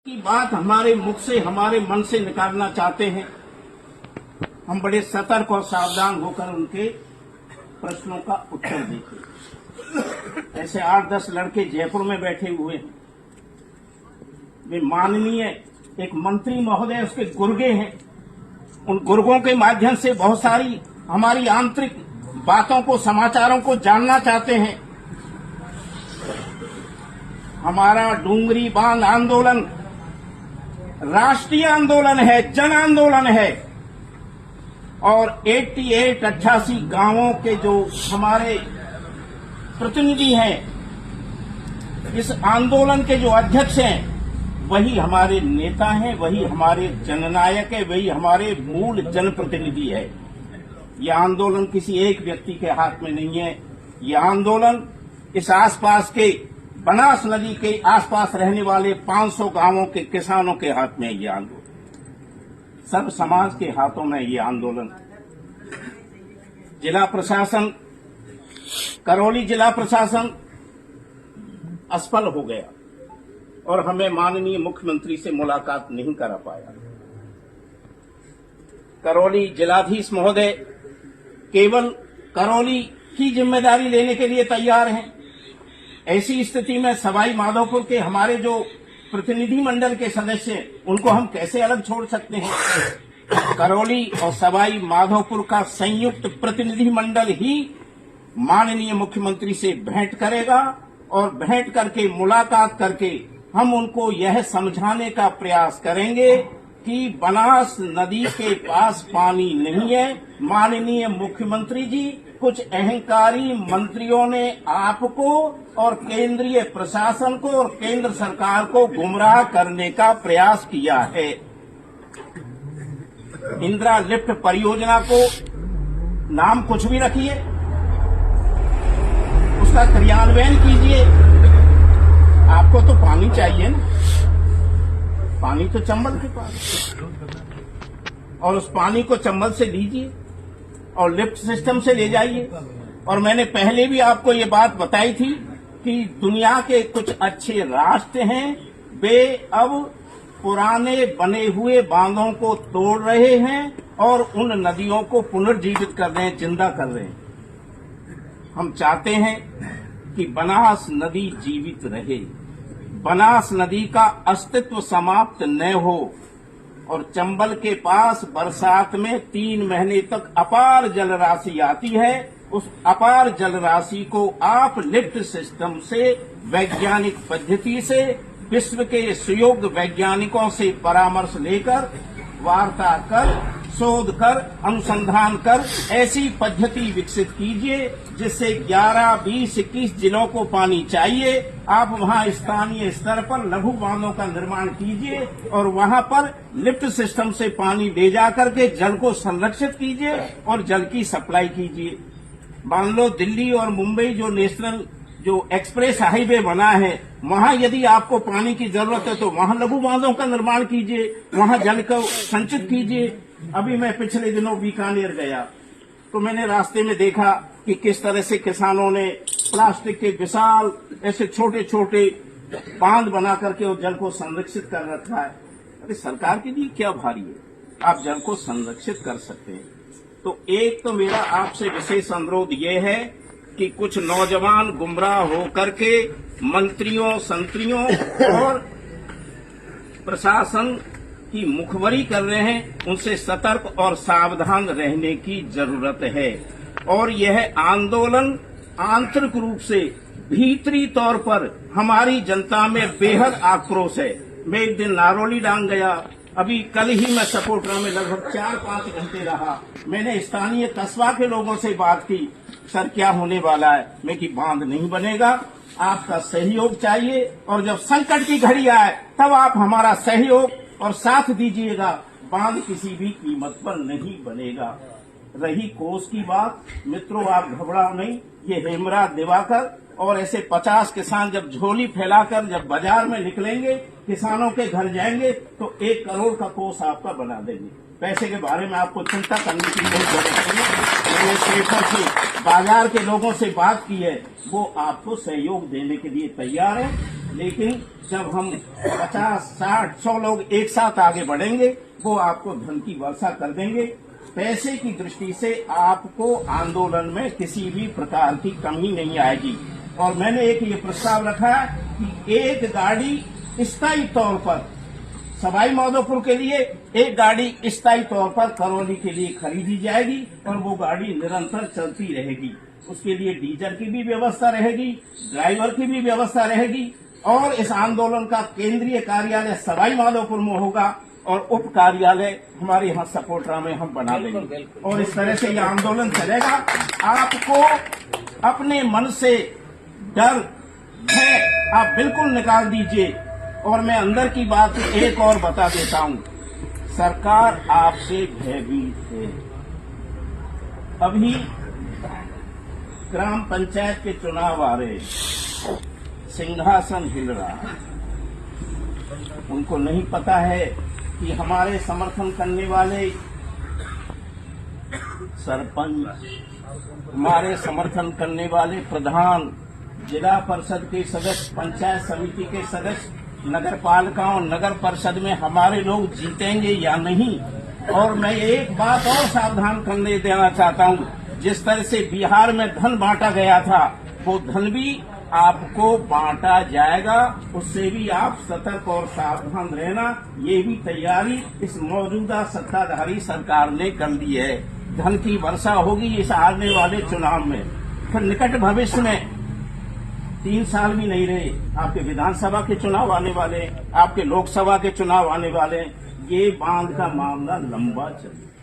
की बात हमारे मुख से, हमारे मन से निकालना चाहते हैं। हम बड़े सतर्क और सावधान होकर उनके प्रश्नों का उत्तर देते। ऐसे 8-10 लड़के जयपुर में बैठे हुए हैं। वे माननीय एक मंत्री महोदय, उसके गुर्गे हैं। उन गुर्गों के माध्यम से बहुत सारी हमारी आंतरिक बातों को, समाचारों को जानना चाहते हैं। हमारा डूंगरी बांध आंदोलन राष्ट्रीय आंदोलन है, जन आंदोलन है। और 88 गांवों के जो हमारे प्रतिनिधि हैं, इस आंदोलन के जो अध्यक्ष हैं, वही हमारे नेता हैं, वही हमारे जननायक है, वही हमारे मूल जनप्रतिनिधि है। यह आंदोलन किसी एक व्यक्ति के हाथ में नहीं है। यह आंदोलन इस आसपास के बनास नदी के आसपास रहने वाले 500 गांवों के किसानों के हाथ में ये आंदोलन, सर्व समाज के हाथों में ये आंदोलन। जिला प्रशासन, करौली जिला प्रशासन असफल हो गया और हमें माननीय मुख्यमंत्री से मुलाकात नहीं करा पाया। करौली जिलाधीश महोदय केवल करौली की जिम्मेदारी लेने के लिए तैयार हैं। ऐसी स्थिति में सवाई माधोपुर के हमारे जो प्रतिनिधि मंडल के सदस्य हैं, उनको हम कैसे अलग छोड़ सकते हैं। करौली और सवाई माधोपुर का संयुक्त प्रतिनिधि मंडल ही माननीय मुख्यमंत्री से भेंट करेगा और भेंट करके, मुलाकात करके हम उनको यह समझाने का प्रयास करेंगे कि बनास नदी के पास पानी नहीं है। माननीय मुख्यमंत्री जी, कुछ अहंकारी मंत्रियों ने आपको और केंद्रीय प्रशासन को और केंद्र सरकार को गुमराह करने का प्रयास किया है। इंदिरा लिफ्ट परियोजना को नाम कुछ भी रखिए, उसका क्रियान्वयन कीजिए। आपको तो पानी चाहिए ना, पानी तो चंबल के पास, और उस पानी को चंबल से लीजिए और लिफ्ट सिस्टम से ले जाइए। और मैंने पहले भी आपको ये बात बताई थी कि दुनिया के कुछ अच्छे राष्ट्र हैं, वे अब पुराने बने हुए बांधों को तोड़ रहे हैं और उन नदियों को पुनर्जीवित कर रहे हैं, जिंदा कर रहे हैं। हम चाहते हैं कि बनास नदी जीवित रहे, बनास नदी का अस्तित्व समाप्त न हो और चंबल के पास बरसात में 3 महीने तक अपार जल राशि आती है। उस अपार जल राशि को आप लिफ्ट सिस्टम से, वैज्ञानिक पद्धति से, विश्व के सुयोग्य वैज्ञानिकों से परामर्श लेकर, वार्ता कर, शोध कर, अनुसंधान कर ऐसी पद्धति विकसित कीजिए जिससे 11, 20, 21 जिलों को पानी चाहिए। आप वहां स्थानीय स्तर पर लघु बांधों का निर्माण कीजिए और वहां पर लिफ्ट सिस्टम से पानी ले जाकर के जल को संरक्षित कीजिए और जल की सप्लाई कीजिए। मान लो दिल्ली और मुंबई जो नेशनल जो एक्सप्रेस हाईवे बना है, वहां यदि आपको पानी की जरूरत है तो वहां लघु बांधों का निर्माण कीजिए, वहां जल को संचित कीजिए। अभी मैं पिछले दिनों बीकानेर गया तो मैंने रास्ते में देखा कि किस तरह से किसानों ने प्लास्टिक के विशाल ऐसे छोटे छोटे बांध बना करके उस जल को संरक्षित कर रखा है। अरे सरकार के लिए क्या भारी है, आप जल को संरक्षित कर सकते हैं। तो एक तो मेरा आपसे विशेष अनुरोध ये है कि कुछ नौजवान गुमराह होकर के मंत्रियों, संतरियों और प्रशासन की मुखबरी कर रहे हैं, उनसे सतर्क और सावधान रहने की जरूरत है। और यह आंदोलन आंतरिक रूप से, भीतरी तौर पर हमारी जनता में बेहद आक्रोश है। मैं एक दिन नारोली डांग गया, अभी कल ही मैं सपोटरा में लगभग 4-5 घंटे रहा। मैंने स्थानीय कस्बा के लोगों से बात की, सर क्या होने वाला है। मैं कि बांध नहीं बनेगा, आपका सहयोग चाहिए और जब संकट की घड़ी आए तब आप हमारा सहयोग और साथ दीजिएगा। बांध किसी भी कीमत पर नहीं बनेगा। रही कोस की बात, मित्रों आप घबराओ नहीं, ये हेमराज दिवाकर और ऐसे 50 किसान जब झोली फैलाकर जब बाजार में निकलेंगे, किसानों के घर जाएंगे तो 1 करोड़ का कोष आपका बना देंगे। पैसे के बारे में आपको चिंता करने की कोई जरूरत नहीं। मैंने शेखर से, बाजार के लोगों से बात की है, वो आपको सहयोग देने के लिए तैयार है। लेकिन जब हम 50, 60, 100 लोग एक साथ आगे बढ़ेंगे वो आपको धन की वर्षा कर देंगे। पैसे की दृष्टि से आपको आंदोलन में किसी भी प्रकार की कमी नहीं आएगी। और मैंने एक ये प्रस्ताव रखा है कि एक गाड़ी स्थायी तौर पर सवाई माधोपुर के लिए, एक गाड़ी स्थायी तौर पर करौली के लिए खरीदी जाएगी और वो गाड़ी निरंतर चलती रहेगी। उसके लिए डीजल की भी व्यवस्था रहेगी, ड्राइवर की भी व्यवस्था रहेगी और इस आंदोलन का केंद्रीय कार्यालय सवाई माधोपुर में होगा और उप कार्यालय हमारे यहाँ सपोटरा में हम बना देंगे और इस तरह से यह आंदोलन चलेगा। आपको अपने मन से डर है आप बिल्कुल निकाल दीजिए। और मैं अंदर की बात एक और बता देता हूं, सरकार आपसे भयभीत है। अभी ग्राम पंचायत के चुनाव आ रहे, सिंहासन हिल रहा है। उनको नहीं पता है कि हमारे समर्थन करने वाले सरपंच, हमारे समर्थन करने वाले प्रधान, जिला परिषद के सदस्य, पंचायत समिति के सदस्य, नगर पालिका और नगर परिषद में हमारे लोग जीतेंगे या नहीं। और मैं एक बात और सावधान करने देना चाहता हूं, जिस तरह से बिहार में धन बांटा गया था वो धन भी आपको बांटा जाएगा। उससे भी आप सतर्क और सावधान रहना। ये भी तैयारी इस मौजूदा सत्ताधारी सरकार ने कर ली है। धन की वर्षा होगी इस आने वाले चुनाव में। फिर निकट भविष्य में 3 साल भी नहीं रहे, आपके विधानसभा के चुनाव आने वाले, आपके लोकसभा के चुनाव आने वाले। ये बांध का मामला लंबा चलेगा।